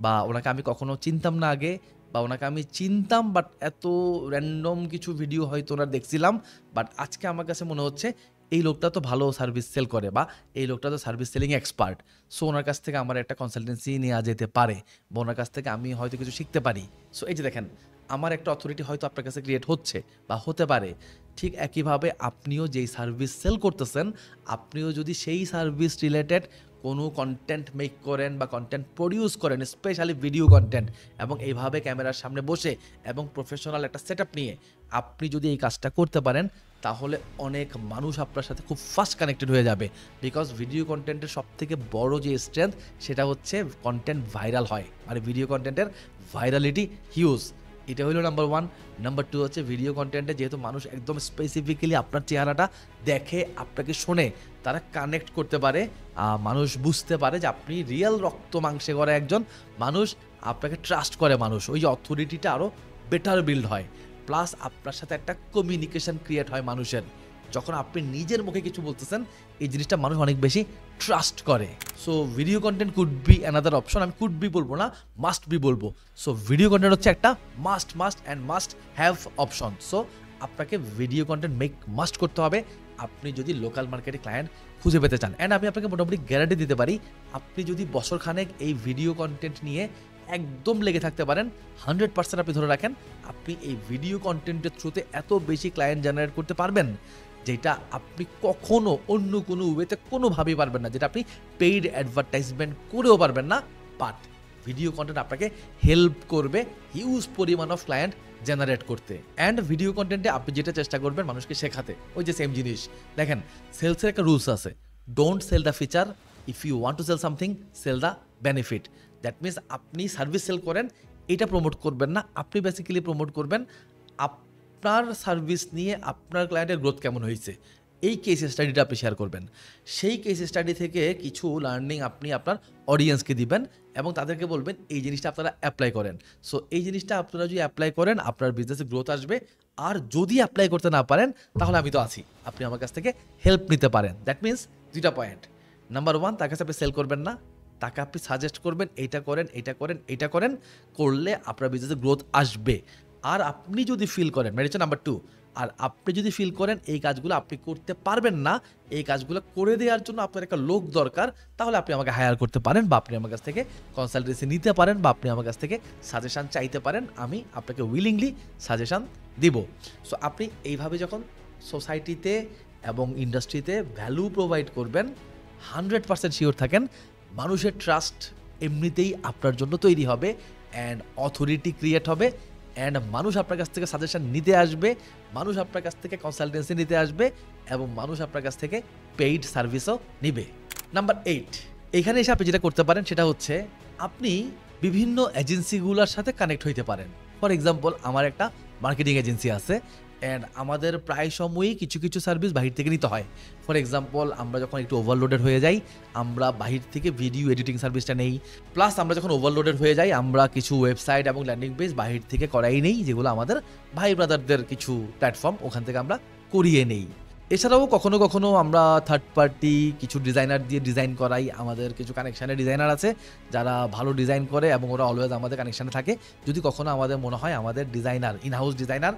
বা ওনাকে আমি কখনো চিনতাম না আগে, বা ওনাকে আমি চিনতাম বাট এত র্যান্ডম কিছু ভিডিও হয়তো ওনার দেখছিলাম, বাট আজকে আমার কাছে মনে হচ্ছে এই লোকটা তো ভালো সার্ভিস সেল করে, বা এই লোকটা তো সার্ভিস সেলিং এক্সপার্ট। সো ওনার কাছ থেকে আমার একটা কনসালটেন্সি নেওয়া যেতে পারে, বা ওনার কাছ থেকে আমি হয়তো কিছু শিখতে পারি। সো এই যে দেখেন, আমার একটা অথরিটি হয়তো আপনার কাছে ক্রিয়েট হচ্ছে বা হতে পারে। ঠিক একইভাবে আপনিও যেই সার্ভিস সেল করতেছেন, আপনিও যদি সেই সার্ভিস রিলেটেড কোনো কন্টেন্ট মেক করেন বা কন্টেন্ট প্রডিউস করেন, স্পেশালি ভিডিও কন্টেন্ট, এবং এইভাবে ক্যামেরার সামনে বসে এবং প্রফেশনাল একটা সেট আপ নিয়ে আপনি যদি এই কাজটা করতে পারেন, তাহলে অনেক মানুষ আপনার সাথে খুব ফাস্ট কানেক্টেড হয়ে যাবে। বিকজ ভিডিও কন্টেন্টের সবথেকে বড় যে স্ট্রেংথ, সেটা হচ্ছে কন্টেন্ট ভাইরাল হয়, মানে ভিডিও কন্টেন্টের ভাইরালিটি হিউজ। এটা হলো নাম্বার 1। নাম্বার 2 হচ্ছে ভিডিও কন্টেন্টে যেহেতু মানুষ একদম স্পেসিফিক্যালি আপনার চেহারাটা দেখে, আপনাকে শোনে, তারা কানেক্ট করতে পারে, মানুষ বুঝতে পারে যে আপনি রিয়েল রক্ত মাংসে গড়া একজন মানুষ, আপনাকে ট্রাস্ট করে মানুষ। ওই যে অথরিটিটা আরও বেটার বিল্ড হয়, প্লাস আপনার সাথে একটা কমিউনিকেশন ক্রিয়েট হয় মানুষের। যখন আপনি নিজের মুখে কিছু বলতেছেন, এই জিনিসটা মানুষ অনেক বেশি ট্রাস্ট করে। So video content could be another option. আমি কুড বি বলবো না, মাস্ট বি বলবো। সো ভিডিও কন্টেন্ট হচ্ছে একটা মাস্ট হ্যাভ অপশন। সো আপনাকে ভিডিও কন্টেন্ট মেক মাস্ট করতে হবে আপনি যদি লোকাল মার্কেটে ক্লায়েন্ট খুঁজে পেতে চান। অ্যান্ড আমি আপনাকে মোটামুটি গ্যারান্টি দিতে পারি, আপনি যদি বছরখানেক এই ভিডিও কন্টেন্ট নিয়ে একদম লেগে থাকতে পারেন, 100% আপনি ধরে রাখেন, আপনি এই ভিডিও কন্টেন্টের থ্রুতে এত বেশি ক্লায়েন্ট জেনারেট করতে পারবেন, যেটা আপনি কখনো অন্য কোনো ওয়েতে কোনোভাবেই পারবেন না, যেটা আপনি পেইড অ্যাডভার্টাইজমেন্ট করেও পারবেন না। বাট ভিডিও কন্টেন্ট আপনাকে হেল্প করবে হিউজ পরিমাণ অফ ক্লায়েন্ট জেনারেট করতে। অ্যান্ড ভিডিও কন্টেন্টে আপনি যেটা চেষ্টা করবেন মানুষকে শেখাতে, ওই যে সেম জিনিস। দেখেন, সেলসের একটা রুলস আছে, don't sell the feature, if you want to sell something sell the benefit. That means আপনি সার্ভিস সেল করেন, এটা প্রমোট করবেন না, আপনি বেসিক্যালি প্রমোট করবেন আপনার সার্ভিস নিয়ে আপনার ক্লায়েন্টের গ্রোথ কেমন হয়েছে, এই কেস স্টাডিটা আপনি শেয়ার করবেন। সেই কেস স্টাডি থেকে কিছু লার্নিং আপনি আপনার অডিয়েন্সকে দিবেন এবং তাদেরকে বলবেন এই জিনিসটা আপনারা অ্যাপ্লাই করেন। সো এই জিনিসটা আপনারা যদি অ্যাপ্লাই করেন, আপনার বিজনেসে গ্রোথ আসবে। আর যদি অ্যাপ্লাই করতে না পারেন, তাহলে আমি তো আছি, আপনি আমার কাছ থেকে হেল্প নিতে পারেন। দ্যাট মিনস 2টা পয়েন্ট। নাম্বার 1, তার কাছে আপনি সেল করবেন না, তাকে আপনি সাজেস্ট করবেন এইটা করেন, এইটা করেন, এইটা করেন, করলে আপনার বিজনেসে গ্রোথ আসবে। আর আপনি যদি ফিল করেন, মানে হচ্ছে নাম্বার 2, আর আপনি যদি ফিল করেন এই কাজগুলো আপনি করতে পারবেন না, এই কাজগুলো করে দেওয়ার জন্য আপনার একটা লোক দরকার, তাহলে আপনি আমাকে হায়ার করতে পারেন, বা আপনি আমার কাছ থেকে কনসালটেন্সি নিতে পারেন, বা আপনি আমার কাছ থেকে সাজেশান চাইতে পারেন। আমি আপনাকে উইলিংলি সাজেশান দিব। সো আপনি এইভাবে যখন সোসাইটিতে এবং ইন্ডাস্ট্রিতে ভ্যালু প্রোভাইড করবেন, 100% শিওর থাকেন মানুষের ট্রাস্ট এমনিতেই আপনার জন্য তৈরি হবে, অ্যান্ড অথরিটি ক্রিয়েট হবে, অ্যান্ড মানুষ আপনার কাছ থেকে সাজেশন নিতে আসবে, মানুষ আপনার কাছ থেকে কনসালটেন্সি নিতে আসবে, এবং মানুষ আপনার কাছ থেকে পেইড সার্ভিসও নিবে। নাম্বার 8, এখানে এসে আপনি যেটা করতে পারেন সেটা হচ্ছে আপনি বিভিন্ন এজেন্সিগুলোর সাথে কানেক্ট হইতে পারেন। ফর এক্সাম্পল, আমার একটা মার্কেটিং এজেন্সি আছে, অ্যান্ড আমাদের প্রায় সময়ই কিছু কিছু সার্ভিস বাহির থেকে নিতে হয়। ফর এক্সাম্পল, আমরা যখন একটু ওভারলোডেড হয়ে যাই, আমরা বাহির থেকে ভিডিও এডিটিং সার্ভিসটা নেই। প্লাস আমরা যখন ওভারলোডেড হয়ে যাই, আমরা কিছু ওয়েবসাইট এবং ল্যান্ডিং পেজ বাহির থেকে করাই নেই, যেগুলো আমাদের ভাই ব্রাদারদের কিছু প্ল্যাটফর্ম, ওখান থেকে আমরা করিয়ে নেই। এছাড়াও কখনো কখনো আমরা থার্ড পার্টি কিছু ডিজাইনার দিয়ে ডিজাইন করাই। আমাদের কিছু কানেকশানের ডিজাইনার আছে যারা ভালো ডিজাইন করে এবং ওরা অলওয়েজ আমাদের কানেকশানে থাকে। যদি কখনো আমাদের মনে হয় আমাদের ডিজাইনার, ইনহাউস ডিজাইনার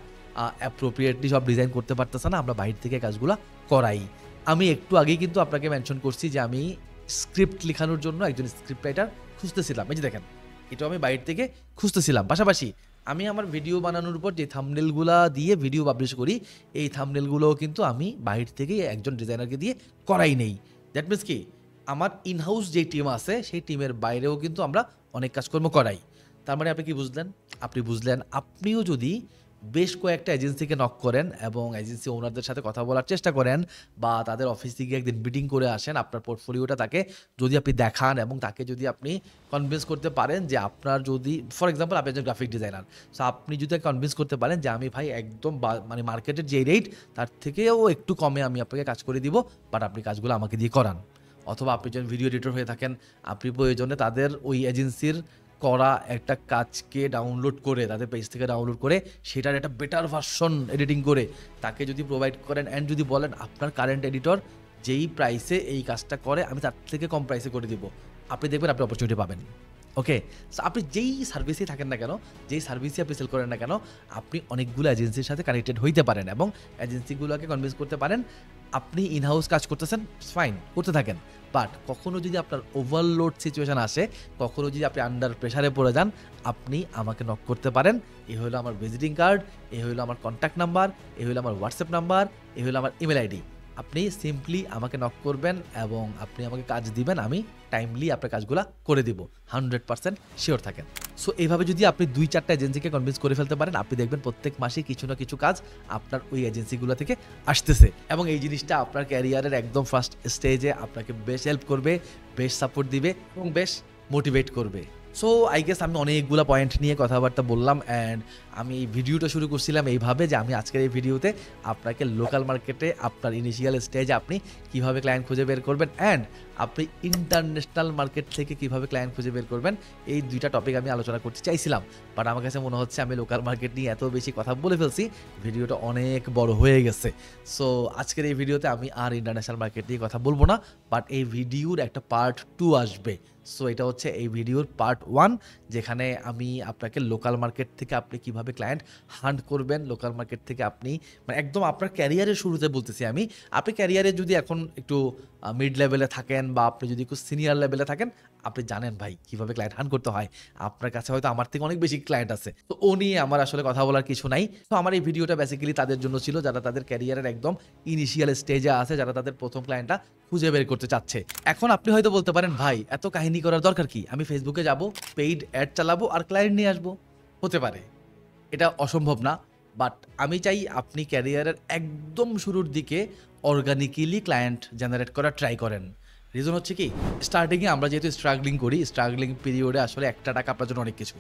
অ্যাপ্রোপ্রিয়েটলি সব ডিজাইন করতে পারতেছে না, আমরা বাইরে থেকে কাজগুলো করাই। আমি একটু আগেই কিন্তু আপনাকে মেনশন করছি যে আমি স্ক্রিপ্ট লেখানোর জন্য একজন স্ক্রিপ্ট রাইটার খুঁজতেছিলাম। এই যে দেখেন, এটাও আমি বাইরে থেকে খুঁজতেছিলাম। পাশাপাশি আমি আমার ভিডিও বানানোর উপর যে থাম্বনেলগুলো দিয়ে ভিডিও পাবলিশ করি, এই থাম্বনেলগুলোও কিন্তু আমি বাইরে থেকে একজন ডিজাইনারকে দিয়ে করাই নেই। দ্যাট মিনস কি, আমার ইনহাউস যে টিম আছে সেই টিমের বাইরেও কিন্তু আমরা অনেক কাজকর্ম করাই। তার মানে আপনি কি বুঝলেন? আপনি বুঝলেন আপনিও যদি বেশ কয়েকটা এজেন্সিকে নক করেন এবং এজেন্সি ওনারদের সাথে কথা বলার চেষ্টা করেন বা তাদের অফিসে গিয়ে একদিন মিটিং করে আসেন। আপনার পোর্টফোলিওটা তাকে যদি আপনি দেখান এবং তাকে যদি আপনি কনভিন্স করতে পারেন যে আপনার যদি ফর এক্সাম্পল আপনি একজন গ্রাফিক ডিজাইনার, সো আপনি যদি কনভিন্স করতে পারেন যে আমি ভাই একদম মানে মার্কেটের যে রেট তার থেকেও একটু কমে আমি আপনাকে কাজ করে দিব, বাট আপনি কাজগুলো আমাকে দিয়ে করান। অথবা আপনি যখন ভিডিও এডিটর হয়ে থাকেন, আপনি প্রয়োজনে তাদের ওই এজেন্সির করা একটা কাজকে ডাউনলোড করে তাদের পেজ থেকে ডাউনলোড করে সেটার একটা বেটার ভার্সন এডিটিং করে তাকে যদি প্রোভাইড করেন অ্যান্ড যদি বলেন আপনার কারেন্ট এডিটর যেই প্রাইসে এই কাজটা করে আমি তার থেকে কম প্রাইসে করে দিব, আপনি দেখবেন আপনি অপরচুনিটি পাবেন। ওকে, সো আপনি যেই সার্ভিসেই থাকেন না কেন, যেই সার্ভিসে আপনি সেল করেন না কেন, আপনি অনেকগুলো এজেন্সির সাথে কানেক্টেড হইতে পারেন এবং এজেন্সিগুলোকে কনভিন্স করতে পারেন আপনি ইনহাউস কাজ করতেছেন, ফাইন করতে থাকেন। বাট কখনো যদি আপনার ওভারলোড সিচুয়েশন আসে, কখনো যদি আপনি আন্ডার প্রেশারে পড়ে যান, আপনি আমাকে নক করতে পারেন। এই হলো আমার ভিজিটিং কার্ড, এই হলো আমার কন্ট্যাক্ট নাম্বার, এই হলো আমার হোয়াটসঅ্যাপ নাম্বার, এই হলো আমার ইমেল আইডি। আপনি সিম্পলি আমাকে নক করবেন এবং আপনি আমাকে কাজ দিবেন, আমি টাইমলি আপনার কাজগুলো করে দিব, 100% শিওর থাকেন। সো এইভাবে যদি আপনি 2-4টা এজেন্সিকে কনভিন্স করে ফেলতে পারেন, আপনি দেখবেন প্রত্যেক মাসে কিছু না কিছু কাজ আপনার ওই এজেন্সিগুলো থেকে আসতেছে এবং এই জিনিসটা আপনার ক্যারিয়ারের একদম ফার্স্ট স্টেজে আপনাকে বেশ হেল্প করবে, বেশ সাপোর্ট দিবে এবং বেশ মোটিভেট করবে। সো আই গেস আমি অনেকগুলো পয়েন্ট নিয়ে কথাবার্তা বললাম অ্যান্ড আমি এই ভিডিওটা শুরু করছিলাম এইভাবে যে আমি আজকের এই ভিডিওতে আপনাকে লোকাল মার্কেটে আপনার ইনিশিয়াল স্টেজে আপনি কীভাবে ক্লায়েন্ট খুঁজে বের করবেন অ্যান্ড আপনি ইন্টারন্যাশনাল মার্কেট থেকে কীভাবে ক্লায়েন্ট খুঁজে বের করবেন, এই দুইটা টপিক আমি আলোচনা করতে চাইছিলাম। বাট আমার কাছে মনে হচ্ছে আমি লোকাল মার্কেট নিয়ে এত বেশি কথা বলে ফেলছি, ভিডিওটা অনেক বড় হয়ে গেছে। সো আজকের এই ভিডিওতে আমি আর ইন্টারন্যাশনাল মার্কেট নিয়ে কথা বলবো না, বাট এই ভিডিওর একটা পার্ট 2 আসবে। সো এটা হচ্ছে এই ভিডিওর পার্ট 1, যেখানে আমি আপনাকে লোকাল মার্কেট থেকে আপনি কীভাবে ক্লায়েন্ট হান্ট করবেন, লোকাল মার্কেট থেকে আপনি মানে একদম আপনার ক্যারিয়ারের শুরুতে বলতেছি আমি, আপনি ক্যারিয়ারে যদি এখন একটু মিড লেভেলে থাকেন বা আপনি যদি একটু সিনিয়র লেভেলে থাকেন, আপনি জানেন ভাই কীভাবে ক্লায়েন্ট হান্ট করতে হয়। আপনার কাছে হয়তো আমার থেকে অনেক বেশি ক্লায়েন্ট আছে, তো ও নিয়ে আমার আসলে কথা বলার কিছু নাই। তো আমার এই ভিডিওটা বেসিক্যালি তাদের জন্য ছিল যারা তাদের ক্যারিয়ারের একদম ইনিশিয়াল স্টেজে আছে, যারা তাদের প্রথম ক্লায়েন্টটা খুঁজে বের করতে চাচ্ছে। এখন আপনি হয়তো বলতে পারেন ভাই এত কাহিনী করার দরকার কি, আমি ফেসবুকে যাব, পেইড অ্যাড চালাবো আর ক্লায়েন্ট নিয়ে আসবো। হতে পারে, এটা অসম্ভব না, বাট আমি চাই আপনি ক্যারিয়ারের একদম শুরুর দিকে অর্গানিক্যালি ক্লায়েন্ট জেনারেট করার ট্রাই করেন। রিজন হচ্ছে কি, স্টার্টিংয়ে আমরা যেহেতু স্ট্রাগলিং করি, স্ট্রাগলিং পিরিয়ডে আসলে একটা টাকা আপনার জন্য অনেক কিছু।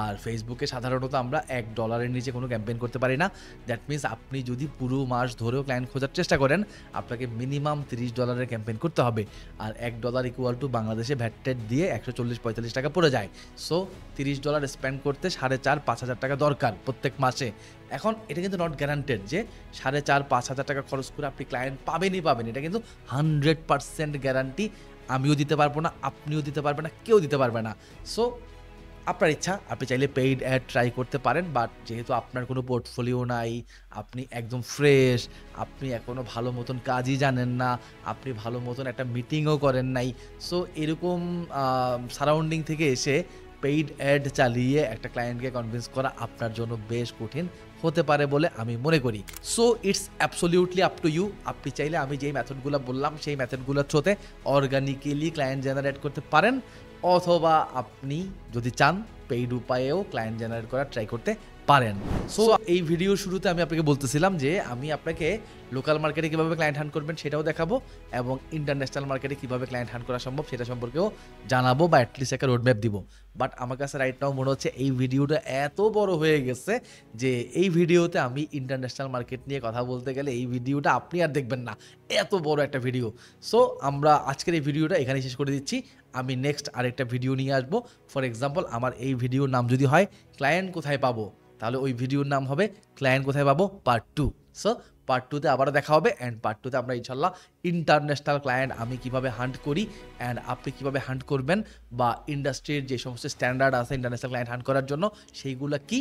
আর ফেসবুকে সাধারণত আমরা $1 নিচে কোনো ক্যাম্পেইন করতে পারি না। দ্যাট মিনস আপনি যদি পুরো মাস ধরেও ক্লায়েন্ট খোঁজার চেষ্টা করেন, আপনাকে মিনিমাম $30 ক্যাম্পেইন করতে হবে। আর $1 ইকুয়াল টু বাংলাদেশে ভ্যাট ট্যাট দিয়ে 140-145 টাকা পড়ে যায়। সো $30 স্পেন্ড করতে 4,500-5,000 টাকা দরকার প্রত্যেক মাসে। এখন এটা কিন্তু নট গ্যারান্টেড যে 4,500-5,000 টাকা খরচ করে আপনি ক্লায়েন্ট পাবেনই পাবেন, এটা কিন্তু 100% গ্যারান্টি আমিও দিতে পারবো না, আপনিও দিতে পারবেন না, কেউ দিতে পারবে না। সো আপনার ইচ্ছা, আপনি চাইলে পেইড অ্যাড ট্রাই করতে পারেন, বাট যেহেতু আপনার কোনো পোর্টফোলিও নাই, আপনি একদম ফ্রেশ, আপনি এখনও ভালো মতন কাজই জানেন না, আপনি ভালো মতন একটা মিটিংও করেন নাই, সো এরকম সারাউন্ডিং থেকে এসে পেইড অ্যাড চালিয়ে একটা ক্লায়েন্টকে কনভিন্স করা আপনার জন্য বেশ কঠিন হতে পারে বলে আমি মনে করি। So it's absolutely up to you. আপনি চাইলে আমি যেই মেথডগুলো বললাম সেই মেথডগুলোর থ্রুতে অর্গানিক্যালি ক্লায়েন্ট জেনারেট করতে পারেন, অথবা আপনি যদি চান পেইড উপায়েও ক্লায়েন্ট জেনারেট করার ট্রাই করতে পারেন। সো এই ভিডিওর শুরুতে আমি আপনাকে বলতেছিলাম যে আমি আপনাকে লোকাল মার্কেটে কীভাবে ক্লায়েন্ট হান্ট করবেন সেটাও দেখাবো এবং ইন্টারন্যাশনাল মার্কেটে কীভাবে ক্লায়েন্ট হান্ট করা সম্ভব সেটা সম্পর্কেও জানাবো বা অ্যাটলিস্ট একটা রোডম্যাপ দিব। বাট আমার কাছে রাইট নাও মনে হচ্ছে এই ভিডিওটা এত বড় হয়ে গেছে যে এই ভিডিওতে আমি ইন্টারন্যাশনাল মার্কেট নিয়ে কথা বলতে গেলে এই ভিডিওটা আপনি আর দেখবেন না, এত বড় একটা ভিডিও। সো আমরা আজকের এই ভিডিওটা এখানে শেষ করে দিচ্ছি। আমি নেক্সট আরেকটা ভিডিও নিয়ে আসবো। ফর এক্সাম্পল আমার এই ভিডিওর নাম যদি হয় ক্লায়েন্ট কোথায় পাবো, তাহলে ওই ভিডিওর নাম হবে ক্লায়েন্ট কোথায় পাবো পার্ট 2। সো পার্ট 2তে আবারও দেখা হবে অ্যান্ড পার্ট 2তে আমরা ইনশাল্লাহ ইন্টারন্যাশনাল ক্লায়েন্ট আমি কিভাবে হান্ট করি অ্যান্ড আপনি কিভাবে হান্ট করবেন বা ইন্ডাস্ট্রির যে সমস্ত স্ট্যান্ডার্ড আছে ইন্টারন্যাশনাল ক্লায়েন্ট হান্ট করার জন্য সেইগুলো কি,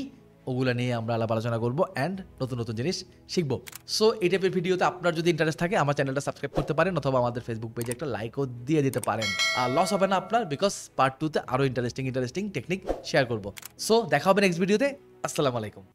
ওগুলো নিয়ে আমরা আলাপ আলোচনা করবো অ্যান্ড নতুন নতুন জিনিস শিখবো। সো এই টাইপের ভিডিওতে আপনার যদি ইন্টারেস্ট থাকে আমার চ্যানেলটা সাবস্ক্রাইব করতে পারেন অথবা আমাদের ফেসবুক পেজে একটা লাইকও দিয়ে দিতে পারেন। আর লস হবে না আপনার, বিকজ পার্ট 2তে আরও ইন্টারেস্টিং টেকনিক শেয়ার করবো। সো দেখা হবে নেক্সট ভিডিওতে। আসসালামু আলাইকুম।